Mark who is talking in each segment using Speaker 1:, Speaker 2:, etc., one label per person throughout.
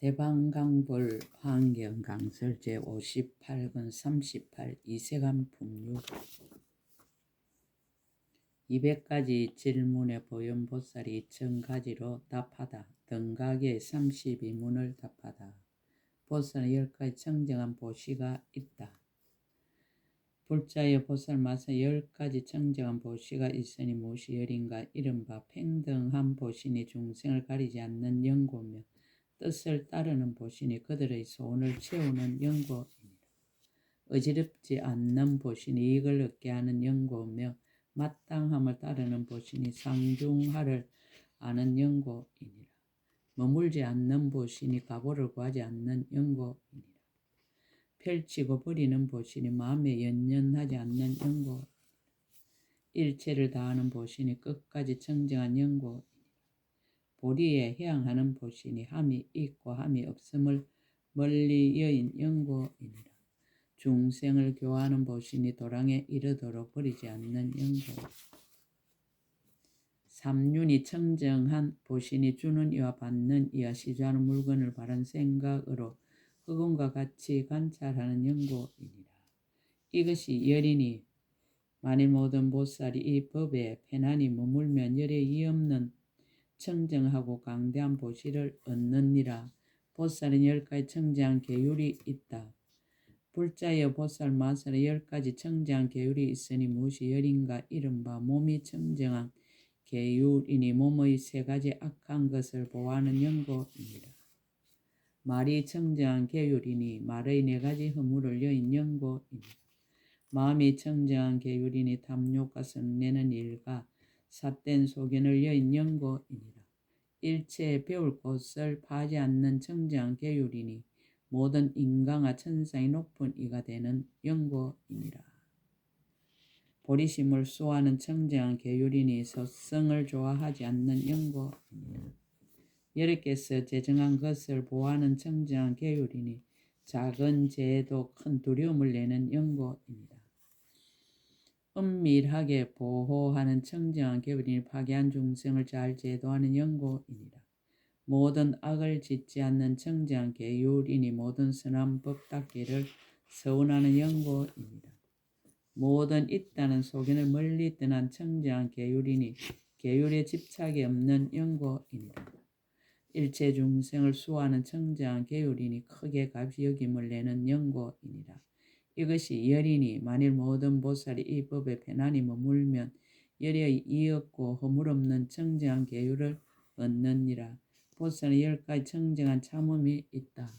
Speaker 1: 대방강불 환경강설 제58권 38 이세간 품육 200가지 질문에 보현보살이 1000가지로 답하다. 등각의 32문을 답하다. 보살은 10가지 청정한 보시가 있다. 불자의 보살마사 10가지 청정한 보시가 있으니 무엇이 열인가 이른바 평등한 보시니 중생을 가리지 않는 연고며 뜻을 따르는 보시니 그들의 소원을 채우는 연고이니라. 어지럽지 않는 보시니 이익을 얻게 하는 연고며 마땅함을 따르는 보시니 상중하를 아는 연고이니라. 머물지 않는 보시니 가보를 구하지 않는 연고이니라. 펼치고 버리는 보시니 마음에 연연하지 않는 연고이니라. 일체를 다하는 보시니 끝까지 청정한 연고이니라. 보리에 해양하는 보시니 함이 있고 함이 없음을 멀리 여인 연고이니라. 중생을 교화하는 보시니 도랑에 이르도록 버리지 않는 연고. 삼륜이 청정한 보시니 주는 이와 받는 이와 시주하는 물건을 바른 생각으로 흑음과 같이 관찰하는 연고이니라. 이것이 열이니 만일 모든 보살이 이 법에 편안히 머물면 열에 이없는 청정하고 강대한 보시를 얻느니라. 보살은 10가지 청정한 계율이 있다. 불자여 보살 마살에 10가지 청정한 계율이 있으니 무엇이 열인가 이른바 몸이 청정한 계율이니 몸의 3가지 악한 것을 보호하는 연고이니라. 말이 청정한 계율이니 말의 4가지 허물을 여인 연고이니라. 마음이 청정한 계율이니 탐욕과 성내는 일과 삿된 소견을 여인 연고이니라. 일체에 배울 곳을 파지 않는 청정한 계율이니 모든 인강과 천상이 높은 이가 되는 연고이니라. 보리심을 수호하는 청정한 계율이니 소성을 좋아하지 않는 연고이니라. 여러께서 제정한 것을 보호하는 청정한 계율이니 작은 죄에도 큰 두려움을 내는 연고이니라. 은밀하게 보호하는 청정한 계율이니 파괴한 중생을 잘 제도하는 연고이니라. 모든 악을 짓지 않는 청정한 계율이니 모든 선한 법 닦기를 서운하는 연고이니라. 모든 있다는 소견을 멀리 떠난 청정한 계율이니 계율에 집착이 없는 연고이니라. 일체 중생을 수호하는 청정한 계율이니 크게 값이 여김을 내는 연고이니라. 이것이 열이니 만일 모든 보살이 이 법에 편안히 머물면 열의 이없고 허물 없는 청정한 계율을 얻느니라. 보살은 10가지 청정한 참음이 있다.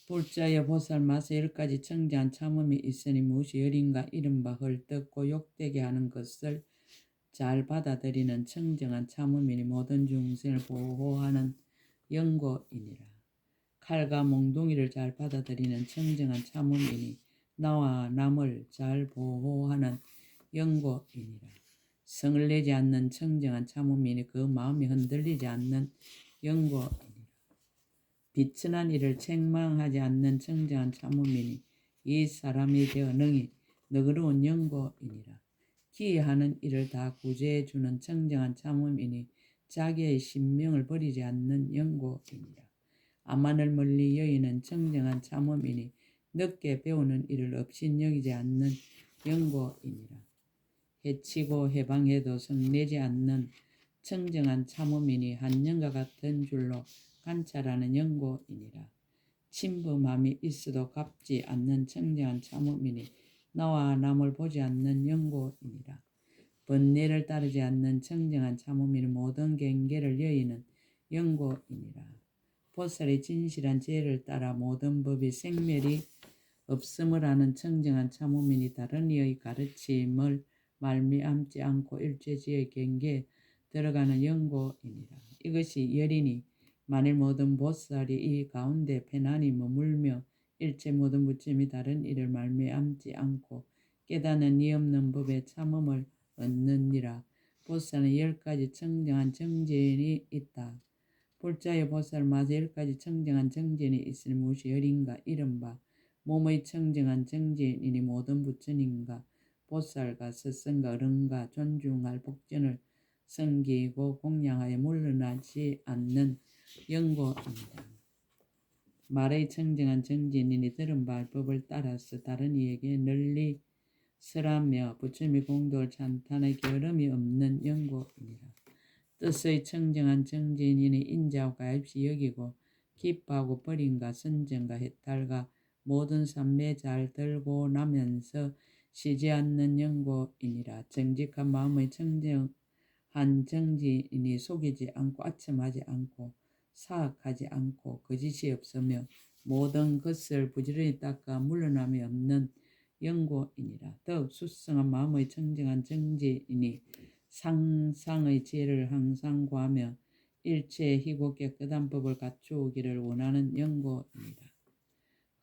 Speaker 1: 불자여 보살 마사 10가지 청정한 참음이 있으니 무엇이 열인가 이른바 헐뜯고 욕되게 하는 것을 잘 받아들이는 청정한 참음이니 모든 중생을 보호하는 연고이니라. 칼과 몽둥이를 잘 받아들이는 청정한 참음이니 나와 남을 잘 보호하는 연고이니라. 성을 내지 않는 청정한 참음이니 그 마음이 흔들리지 않는 연고이니라. 비천한 일을 책망하지 않는 청정한 참음이니 이 사람이 되어 능히 너그러운 연고이니라. 기하는 일을 다 구제해 주는 청정한 참음이니 자기의 신명을 버리지 않는 연고이니라. 암만을 멀리 여의는 청정한 참음이니 늦게 배우는 일을 업신여기지 않는 연고이니라. 해치고 해방해도 성내지 않는 청정한 참음이니 한년과 같은 줄로 관찰하는 연고이니라. 침범함이 있어도 갚지 않는 청정한 참음이니 나와 남을 보지 않는 연고이니라. 번뇌를 따르지 않는 청정한 참음이니 모든 경계를 여의는 연고이니라. 보살이 진실한 지혜를 따라 모든 법이 생멸이 없음을 아는 청정한 참음이니 다른 이의 가르침을 말미암지 않고 일체지의 경계에 들어가는 연고이니라. 이것이 열이니 만일 모든 보살이 이 가운데 편안히 머물며 일체 모든 부처님이 다른 일을 말미암지 않고 깨닫는 이 없는 법의 참음을 얻느니라. 보살은 10가지 청정한 정진이 있다. 불자의 보살 마저 10가지 청정한 정진이 있으니 무엇이 열인가 이른바 몸의 청정한 정진이니 모든 부처님과 보살과 스승과 어른과 존중할 복전을 섬기고 공양하여 물러나지 않는 영고입니다. 말의 청정한 정진인이 들은 바의 법을 따라서 다른 이에게 널리 설하며 부처님의 공덕을 찬탄의 결함이 없는 영고이니라. 뜻의 청정한 정진인이 인자와 가입시 여기고 기뻐하고 버림과 선정과 해탈과 모든 삼매 잘 들고 나면서 쉬지 않는 영고이니라. 정직한 마음의 청정한 정진인이 속이지 않고 아첨하지 않고 사악하지 않고 거짓이 없으며 모든 것을 부지런히 닦아 물러남이 없는 영고이니라. 더욱 수성한 마음의 청정한 정진인이 상상의 지혜를 항상 구하며 일체의 희고 깨끗한 법을 갖추기를 원하는 영고입니다.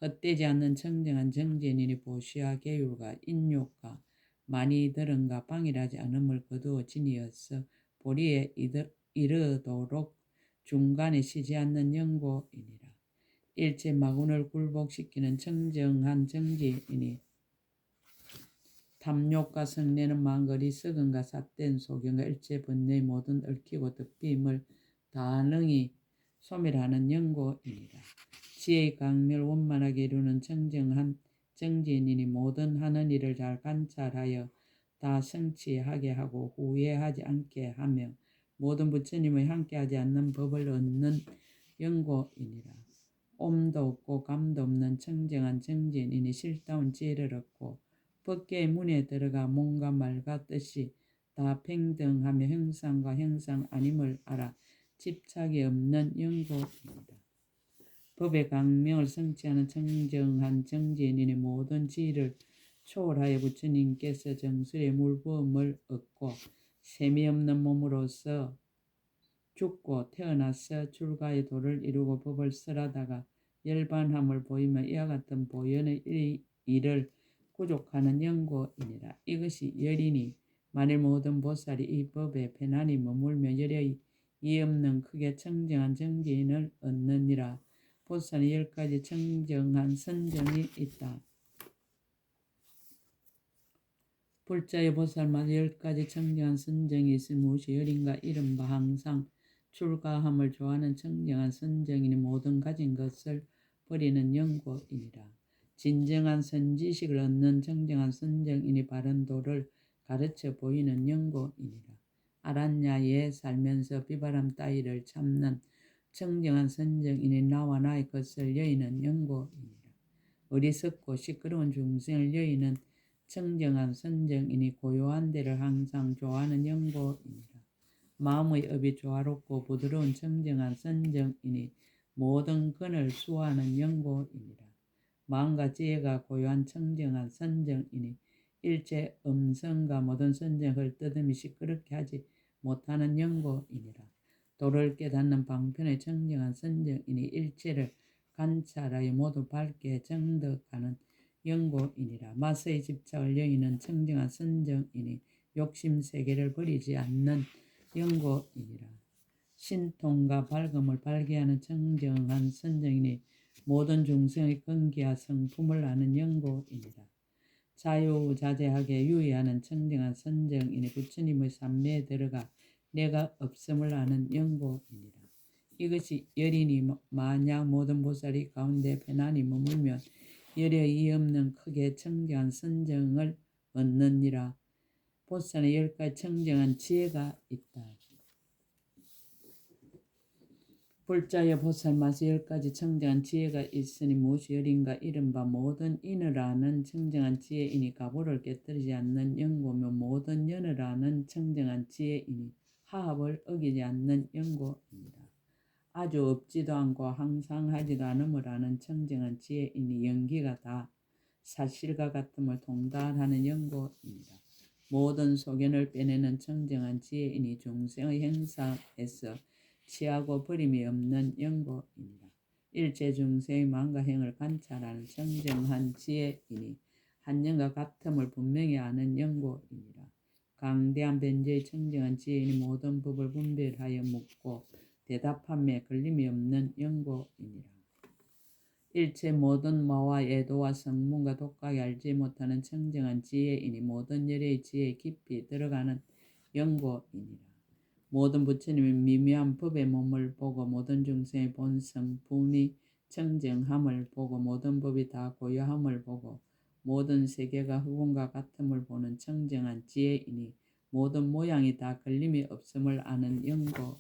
Speaker 1: 헛되지 않는 청정한 정진인이 보시와 계율과 인욕과 많이 들은가 방일하지 않음을 거두어 지니어서 보리에 이르도록 중간에 쉬지 않는 영고이니라. 일체 마군을 굴복시키는 청정한 정진인이 탐욕과 성내는 망거리 썩은가 삿된 소견과 일체 번뇌의 모든 얽히고 덮임을 다능히 소멸하는 영고이니라. 지혜의 강멸 원만하게 이루는 청정한 정진인이 모든 하는 일을 잘 관찰하여 다 성취하게 하고 후회하지 않게 하며 모든 부처님의 함께하지 않는 법을 얻는 영고이니라. 옴도 없고 감도 없는 청정한 정진인이 실다운 지혜를 얻고 법계의 문에 들어가 몸과 말과 뜻이 다 평등하며 형상과 형상 아님을 알아 집착이 없는 영고입니다. 법의 강명을 성취하는 청정한 정진인이 모든 지위를 초월하여 부처님께서 정술의 물부음을 얻고 셈이 없는 몸으로서 죽고 태어나서 출가의 도를 이루고 법을 설하다가 열반함을 보이며 이와 같은 보연의 일을 구족하는 영고이니라. 이것이 열이니 만일 모든 보살이 이 법에 편안히 머물며 열의 이 없는 크게 청정한 정진을 얻느니라. 보살은 10가지 청정한 선정이 있다. 불자의 보살마다 10가지 청정한 선정이 있으니 무엇이 열인가 이른바 항상 출가함을 좋아하는 청정한 선정이니 모든 가진 것을 버리는 영고이니라. 진정한 선지식을 얻는 청정한 선정이니 바른 도를 가르쳐 보이는 영고이니라. 아란야에 살면서 비바람 따위를 참는 청정한 선정이니 나와 나의 것을 여의는 영고이니라. 어리석고 시끄러운 중생을 여의는 청정한 선정이니 고요한 데를 항상 좋아하는 영고이니라. 마음의 업이 조화롭고 부드러운 청정한 선정이니 모든 근을 수호하는 영고이니라. 마음과 지혜가 고요한 청정한 선정이니 일체 음성과 모든 선정을 뜯음이 시끄럽게 하지 못하는 영고이니라. 도를 깨닫는 방편의 청정한 선정이니 일체를 관찰하여 모두 밝게 정덕하는 영고이니라. 마스의 집착을 여의는 청정한 선정이니 욕심세계를 버리지 않는 영고이니라. 신통과 밝음을 발기하는 청정한 선정이니 모든 중생의根기와 성품을 아는 영고이니라. 자유자재하게 유의하는 청정한 선정이니 부처님의 삼매에 들어가 내가 없음을 아는 영고이니라. 이것이 열이니 만약 모든 보살이 가운데 편안히 머물면 열의 이 없는 크게 청정한 선정을 얻느니라. 보살은 10가지 청정한 지혜가 있다. 불자여 보살마다 10가지 청정한 지혜가 있으니 무엇이 열인가 이른바 모든 인을 아는 청정한 지혜이니 가보를 깨뜨리지 않는 영고며 모든 연을 아는 청정한 지혜이니 하합을 어기지 않는 영고입니다. 아주 없지도 않고 항상 하지도 않음을 아는 청정한 지혜이니 연기가 다 사실과 같음을 통달하는 영고입니다. 모든 소견을 빼내는 청정한 지혜이니 중생의 행사에서 취하고 버림이 없는 영고입니다. 일체 중생의 마음과 행을 관찰하는 청정한 지혜이니 한영과 같음을 분명히 아는 영고입니다. 강대한 변제의 청정한 지혜이니 모든 법을 분별하여 묻고 대답함에 걸림이 없는 영고이니라. 일체 모든 마와 애도와 성문과 독각이 알지 못하는 청정한 지혜이니 모든 열의 지혜에 깊이 들어가는 영고이니라. 모든 부처님의 미묘한 법의 몸을 보고 모든 중생의 본성, 분이 청정함을 보고 모든 법이 다 고요함을 보고 모든 세계가 흑운과 같음을 보는 청정한 지혜이니 모든 모양이 다 걸림이 없음을 아는 영고입니다.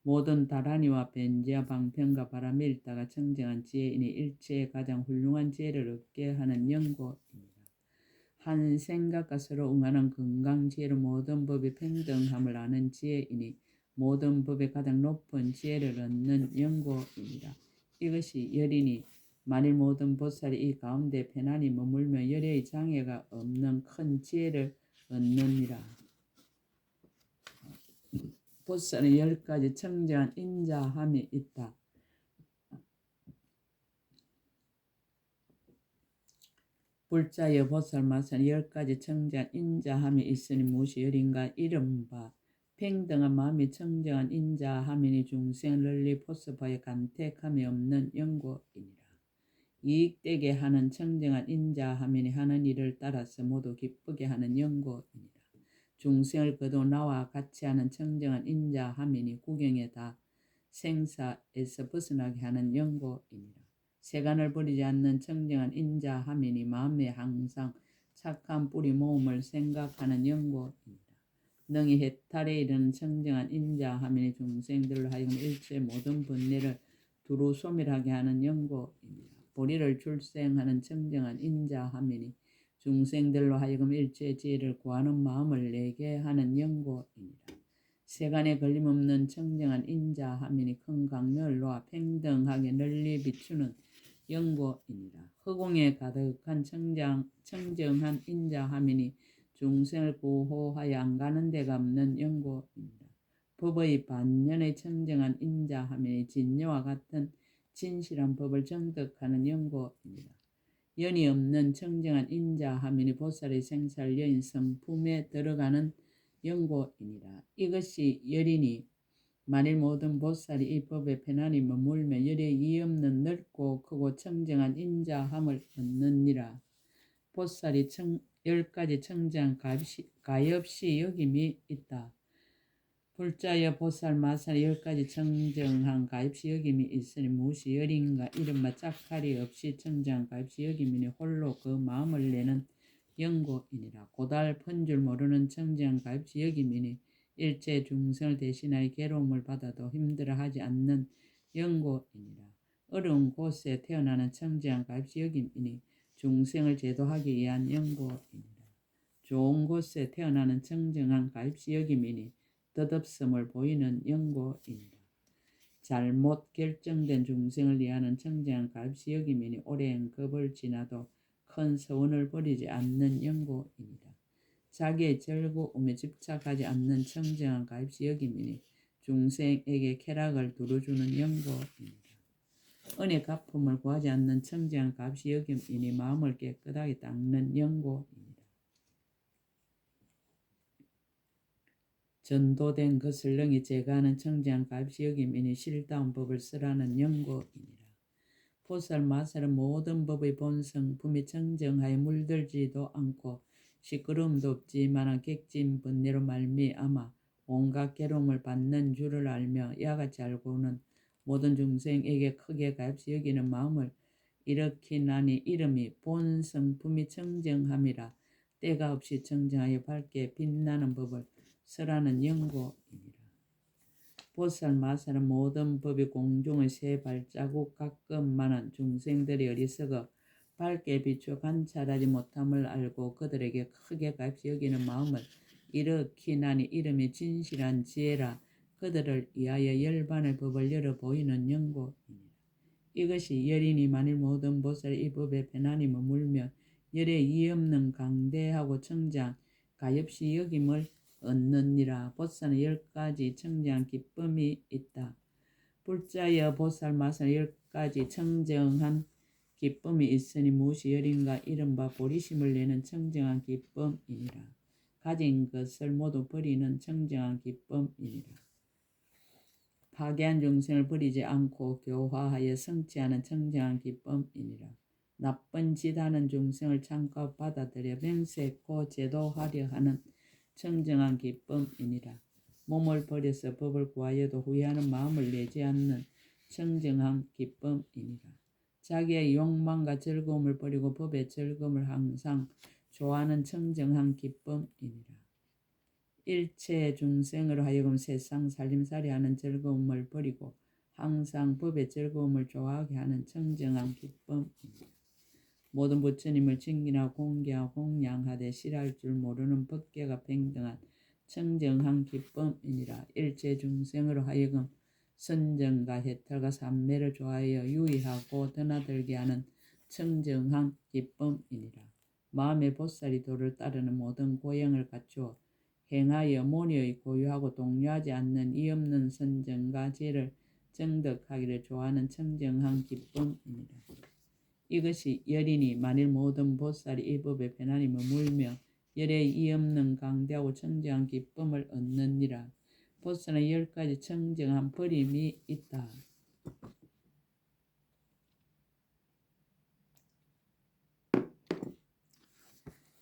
Speaker 1: 모든 다라니와 변지와 방편과 바람이 일다가 청정한 지혜이니 일체의 가장 훌륭한 지혜를 얻게 하는 영고입니다. 한 생각과 서로 응하는 건강 지혜로 모든 법이 평등함을 아는 지혜이니 모든 법의 가장 높은 지혜를 얻는 영고입니다. 이것이 열이니 만일 모든 보살이 이 가운데 편안히 머물며 열의 장애가 없는 큰 지혜를 얻느니라. 보살은 10가지 청정한 인자함이 있다. 불자여 보살 마사는 10가지 청정한 인자함이 있으니 무엇이 열인가 이른바 평등한 마음이 청정한 인자함이니 중생 널리 포섭하여 간택함이 없는 영고이니라. 이익되게 하는 청정한 인자함이니 하는 일을 따라서 모두 기쁘게 하는 영고이니라. 중생을 거두 나와 같이 하는 청정한 인자함이니 구경에 다 생사에서 벗어나게 하는 영고이니라. 세간을 버리지 않는 청정한 인자함이니 마음에 항상 착한 뿌리 모음을 생각하는 영고입니다. 능히 해탈에 이르는 청정한 인자함이니 중생들로 하여금 일체 모든 번뇌를 두루 소멸하게 하는 영고입니다. 보리를 출생하는 청정한 인자함이니 중생들로 하여금 일체 지혜를 구하는 마음을 내게 하는 영고입니다. 세간에 걸림없는 청정한 인자함이니 큰 강명을 놓아 평등하게 널리 비추는 영고이니라. 허공에 가득한 청정한 인자함이니 중생을 구호하여 안 가는 데가 없는 영고입니다. 법의 반년의 청정한 인자함이니 진여와 같은 진실한 법을 정득하는 영고입니다. 연이 없는 청정한 인자함이니 보살의 생살 여인 성품에 들어가는 영고이니라. 이것이 열이니 만일 모든 보살이 이 법에 편안히 머물며 열에 이없는 넓고 크고 청정한 인자함을 얻느니라. 보살이 10가지 청정한 가엾이 여김이 있다. 불자여 보살 마살 10가지 청정한 가엾이 여김이 있으니 무엇이 열인가 이른바 짝할이 없이 청정한 가엾이 여김이니 홀로 그 마음을 내는 영고이니라. 고달 펀 줄 모르는 청정한 가엾이 여김이니 일체 중생을 대신하여 괴로움을 받아도 힘들어하지 않는 영고이니라. 어려운 곳에 태어나는 청정한 가엾이 여김이니 중생을 제도하기 위한 영고이니라. 좋은 곳에 태어나는 청정한 가엾이 여김이니 덧없음을 보이는 영고이니라. 잘못 결정된 중생을 위하는 청정한 가엾이 여김이니 오랜 겁을 지나도 큰 서원을 버리지 않는 영고이니라. 자기의 즐거움에 집착하지 않는 청정한 가엾이 여김이니 중생에게 쾌락을 두루주는 영고입니다. 은혜 갚음을 구하지 않는 청정한 가엾이 여김이니 마음을 깨끗하게 닦는 영고입니다. 전도된 것을 능히 제거하는 청정한 가엾이 여김이니 실다운 법을 쓰라는 영고이니라. 보살 마살은 모든 법의 본성 품이 청정하여 물들지도 않고 시끄러움도 없지만 객진 번뇌로 말미암아 온갖 괴로움을 받는 줄을 알며 야같이 알고는 모든 중생에게 크게 가엾이 여기는 마음을 일으키나니 이름이 본성품이 청정함이라. 때가 없이 청정하여 밝게 빛나는 법을 설하는 영고이니라. 보살 마살은 모든 법이 공중의 새 발자국 가끔만한 중생들이 어리석어 밝게 비추어 관찰하지 못함을 알고 그들에게 크게 가엾이 여기는 마음을 일으키나니 이름이 진실한 지혜라. 그들을 위하여 열반의 법을 열어 보이는 영고이니라. 이것이 열이니 만일 모든 보살이 이 법에 편안히 머물며 열에 이없는 강대하고 청정한 가엾이 여김을 얻느니라. 보살은 10가지 청정한 기쁨이 있다. 불자여 보살 마살 10가지 청정한 기쁨이 있으니 무엇이 열인가 이른바 보리심을 내는 청정한 기쁨이니라. 가진 것을 모두 버리는 청정한 기쁨이니라. 파괴한 중생을 버리지 않고 교화하여 성취하는 청정한 기쁨이니라. 나쁜 짓하는 중생을 참고 받아들여 명세코 제도하려 하는 청정한 기쁨이니라. 몸을 버려서 법을 구하여도 후회하는 마음을 내지 않는 청정한 기쁨이니라. 자기의 욕망과 즐거움을 버리고 법의 즐거움을 항상 좋아하는 청정한 기쁨이니라. 일체 중생으로 하여금 세상 살림살이 하는 즐거움을 버리고 항상 법의 즐거움을 좋아하게 하는 청정한 기쁨이니라. 모든 부처님을 징기나 공개하고 공양하되 싫어할 줄 모르는 법계가 평등한 청정한 기쁨이니라. 일체 중생으로 하여금 선정과 해탈과 삼매를 좋아하여 유의하고 드나들게 하는 청정한 기쁨이니라. 마음의 보살이 도를 따르는 모든 고행을 갖추어 행하여 모니의 고유하고 동요하지 않는 이 없는 선정과 죄를 정덕하기를 좋아하는 청정한 기쁨이니라. 이것이 열이니 만일 모든 보살이 이 법에 편안히 머물며 열의 이 없는 강대하고 청정한 기쁨을 얻느니라. 보살은 10가지 청정한 버림이 있다.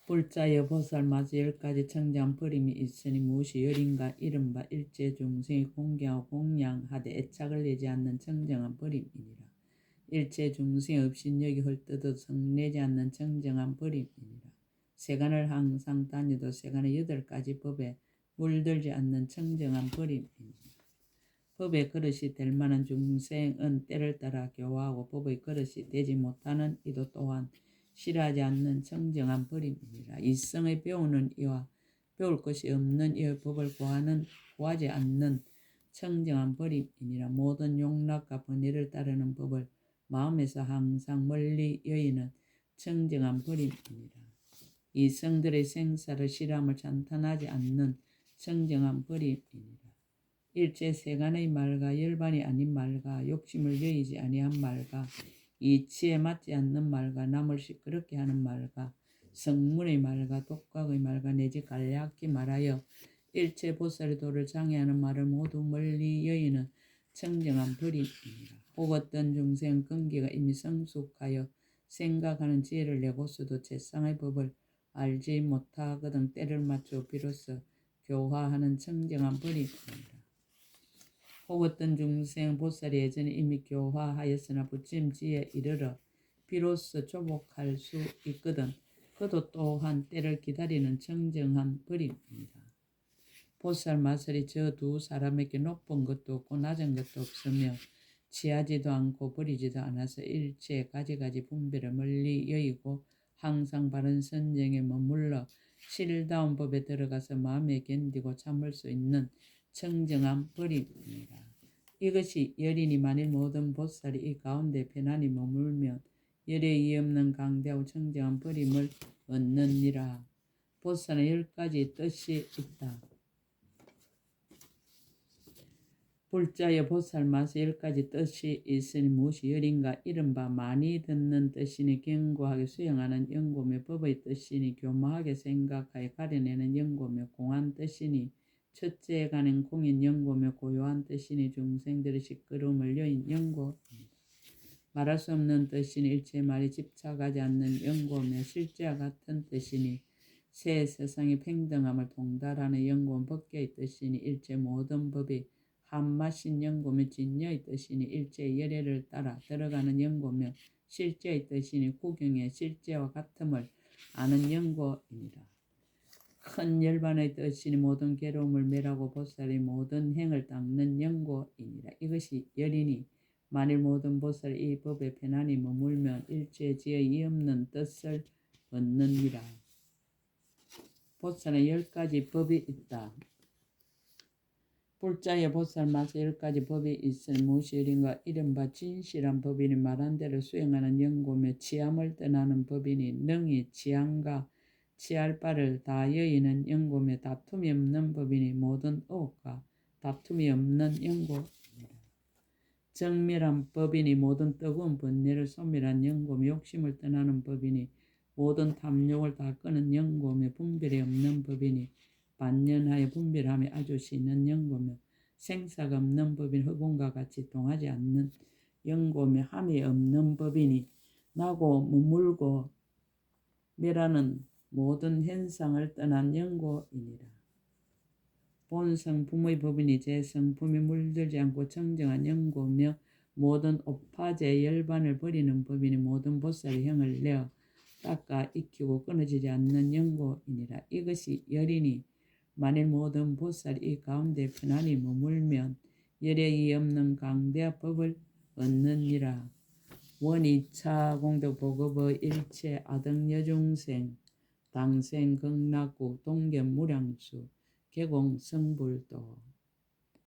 Speaker 1: 불자여 보살마저 10가지 청정한 버림이 있으니 무엇이 열인가 이른바 일체 중생이 공경하고 공양하되 애착을 내지 않는 청정한 버림이니라. 일체 중생의 업신여기 헐뜯어 성내지 않는 청정한 버림이니라. 세간을 항상 다녀도 세간의 8가지 법에 물들지 않는 청정한 버림이니라. 법의 그릇이 될 만한 중생은 때를 따라 교화하고 법의 그릇이 되지 못하는 이도 또한 싫어하지 않는 청정한 버림이니라. 이성의 배우는 이와 배울 것이 없는 이의 법을 구하지 않는 청정한 버림이니라. 모든 욕락과 번뇌를 따르는 법을 마음에서 항상 멀리 여의는 청정한 버림이니라. 이성들의 생사를 실함을 찬탄하지 않는 청정한 버림이니라. 일체 세간의 말과 열반이 아닌 말과 욕심을 여의지 아니한 말과 이치에 맞지 않는 말과 남을 시끄럽게 하는 말과 성문의 말과 독각의 말과 내지 간략히 말하여 일체 보살의 도를 장애하는 말을 모두 멀리 여의는 청정한 버림이니라. 혹 어떤 중생 근기가 이미 성숙하여 생각하는 지혜를 내고서도 재상의 법을 알지 못하거든 때를 맞춰 비로소 교화하는 청정한 버림이니라. 혹 어떤 중생 보살이 예전에 이미 교화하였으나 부처님 지혜에 이르러 비로소 조복할 수 있거든 그도 또한 때를 기다리는 청정한 버림입니다. 보살 마설이 저 두 사람에게 높은 것도 없고 낮은 것도 없으며 취하지도 않고 버리지도 않아서 일체 가지가지 분별을 멀리 여의고 항상 바른 선정에 머물러 실다운 법에 들어가서 마음에 견디고 참을 수 있는 청정한 버림입니다. 이것이 열이니 만일 모든 보살이 이 가운데 편안히 머물면 열에 이 없는 강대하고 청정한 버림을 얻느니라. 보살은 10가지 뜻이 있다. 불자여 보살마서 10가지 뜻이 있으니 무엇이 열인가 이른바 많이 듣는 뜻이니 견고하게 수용하는 연고며 법의 뜻이니 교묘하게 생각하여 가려내는 연고며 공한 뜻이니 첫째에 가는 공인 연고며 고요한 뜻이니 중생들의 시끄러움을 여인 연고 말할 수 없는 뜻이니 일체 말이 집착하지 않는 연고며 실제와 같은 뜻이니 새 세상의 평등함을 통달하는 연고는 법계의 뜻이니 일체 모든 법이 한맛인 연고며 진여의 뜻이니 일체의 열애를 따라 들어가는 연고며 실제의 뜻이니 구경의 실제와 같음을 아는 연고이니라. 큰 열반의 뜻이니 모든 괴로움을 멸하고 보살이 모든 행을 닦는 연고이니라. 이것이 열이니 만일 모든 보살이 이 법에 편안히 머물면 일체 지의 이 없는 뜻을 얻느니라. 보살은 10가지 법이 있다. 불자의 보살마저 10가지 법이 있으니 무엇이 열인가 이른바 진실한 법이니 말한 대로 수행하는 연고며 취함을 떠나는 법이니 능히 취함과 취할 바를 다 여의는 연고며 다툼이 없는 법이니 모든 의혹과 다툼이 없는 연고입니다. 정밀한 법이니 모든 뜨거운 번뇌를 소멸한 연고며 욕심을 떠나는 법이니 모든 탐욕을 다 끄는 연고며 분별이 없는 법이니 반연하여 분별함이 아주 쉬는 연고며 생사가 없는 법인 흑운과 같이 동하지 않는 연고며 함이 없는 법이니 나고 머물고 멸하는 모든 현상을 떠난 연고이니라. 본 성품의 법인이 제 성품이 물들지 않고 청정한 영고며 모든 오파제 열반을 버리는 법인이 모든 보살의 형을 내어 닦아 익히고 끊어지지 않는 영고이니라. 이것이 열이니 만일 모든 보살이 이 가운데 편안히 머물면 열의 없는 강대 법을 얻느니라. 원이차 공덕보급의 일체 아등여중생 당생 극락국 동견무량수 개공성불도